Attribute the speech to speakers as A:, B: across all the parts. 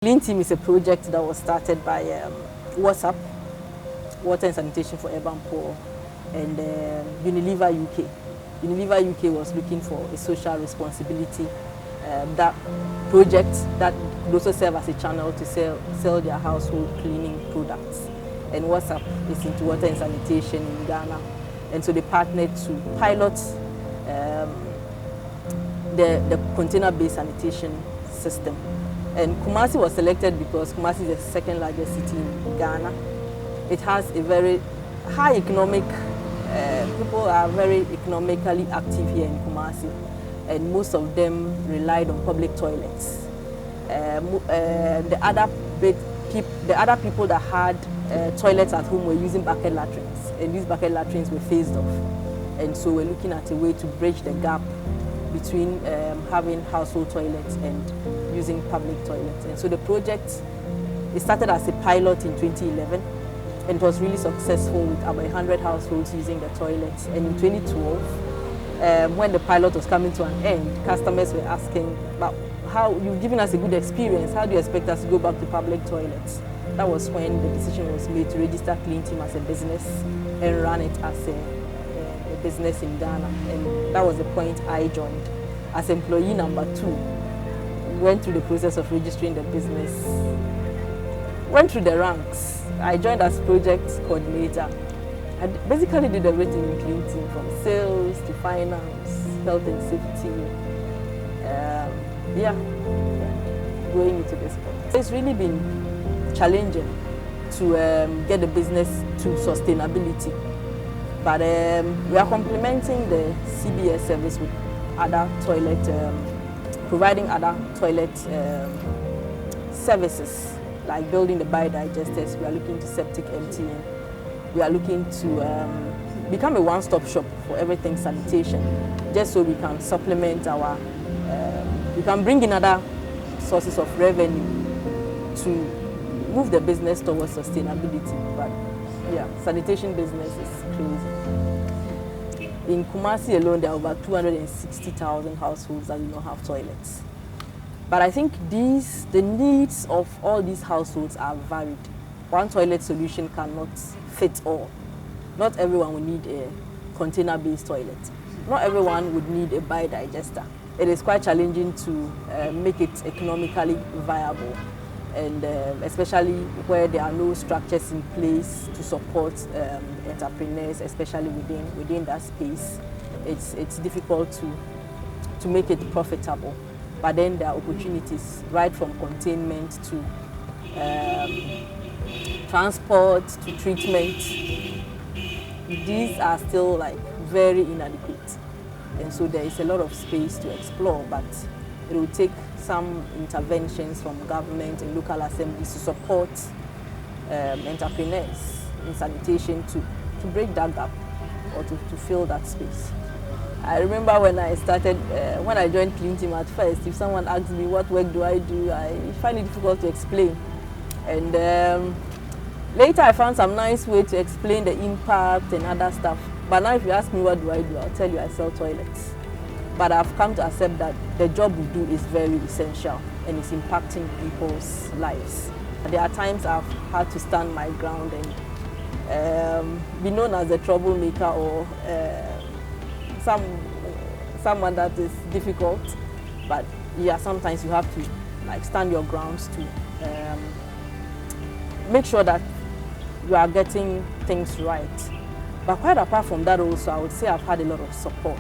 A: Clean Team is a project that was started by WSUP, Water and Sanitation for Urban Poor, and Unilever UK. Unilever UK was looking for a social responsibility that project that could also serve as a channel to sell their household cleaning products. And WSUP is into water and sanitation in Ghana, and so they partnered to pilot the container-based sanitation system. And Kumasi was selected because Kumasi is the second largest city in Ghana. It has a very high economic, people are very economically active here in Kumasi, and most of them relied on public toilets. The other people that had toilets at home were using bucket latrines, and these bucket latrines were phased off. And so we're looking at a way to bridge the gap between having household toilets and using public toilets. And so the project, it started as a pilot in 2011, and it was really successful with about 100 households using the toilets. And in 2012, when the pilot was coming to an end, customers were asking, "But how you've given us a good experience, how do you expect us to go back to public toilets?" That was when the decision was made to register Clean Team as a business and run it as a business in Ghana. And that was the point I joined as employee number 2. Went through the process of registering the business, went through the ranks. I joined as project coordinator. I basically did everything in Clean Team, from sales to finance, health and safety, going into this point. It's really been challenging to get the business to sustainability. But we are complementing the CBS service with other toilet, providing other toilet services, like building the biodigesters. We are looking to septic emptying. We are looking to become a one-stop shop for everything sanitation, just so we can supplement our, we can bring in other sources of revenue to move the business towards sustainability. But yeah, sanitation business is crazy. In Kumasi alone, there are over 260,000 households that do not have toilets. But I think the needs of all these households are varied. One toilet solution cannot fit all. Not everyone will need a container-based toilet. Not everyone would need a biodigester. It is quite challenging to make it economically viable, and especially where there are no structures in place to support entrepreneurs, especially within that space. It's difficult to make it profitable. But then there are opportunities, right from containment to transport to treatment. These are still like very inadequate, and so there is a lot of space to explore, but it will take some interventions from government and local assemblies to support entrepreneurs in sanitation to break that gap or to fill that space. I remember when I started, when I joined Clean Team at first, if someone asked me what work do, I find it difficult to explain. And later I found some nice way to explain the impact and other stuff. But now if you ask me what do, I'll tell you I sell toilets. But I've come to accept that the job we do is very essential and it's impacting people's lives. There are times I've had to stand my ground and be known as a troublemaker or someone that is difficult. But yeah, sometimes you have to like stand your grounds to make sure that you are getting things right. But quite apart from that also, I would say I've had a lot of support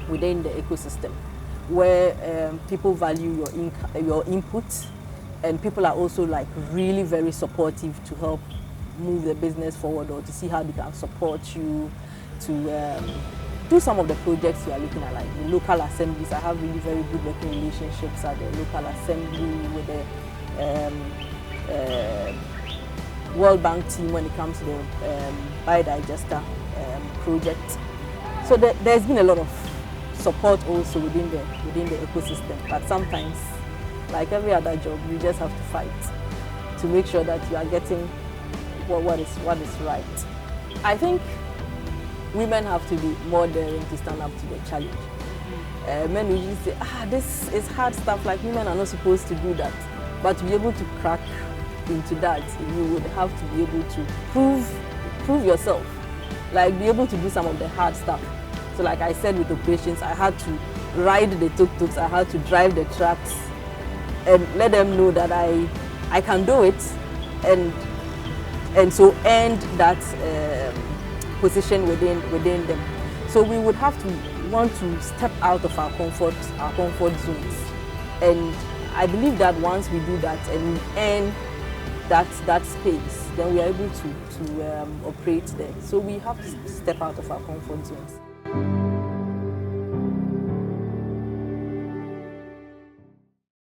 A: within the ecosystem, where people value your input, and people are also like really very supportive to help move the business forward or to see how they can support you to do some of the projects you are looking at, like the local assemblies. I have really very good working relationships at the local assembly with the World Bank team when it comes to the biodigester project. So there's been a lot of support also within the ecosystem, but sometimes, like every other job, you just have to fight to make sure that you are getting what is right. I think women have to be more daring to stand up to the challenge. Men usually say, this is hard stuff, like women are not supposed to do that. But to be able to crack into that, you would have to be able to prove yourself, like be able to do some of the hard stuff. So like I said with operations, I had to ride the tuk-tuks, I had to drive the trucks and let them know that I can do it, and so earned that position within them. So we would have to want to step out of our comfort zones, and I believe that once we do that and we earn that space, then we are able to operate there. So we have to step out of our comfort zones.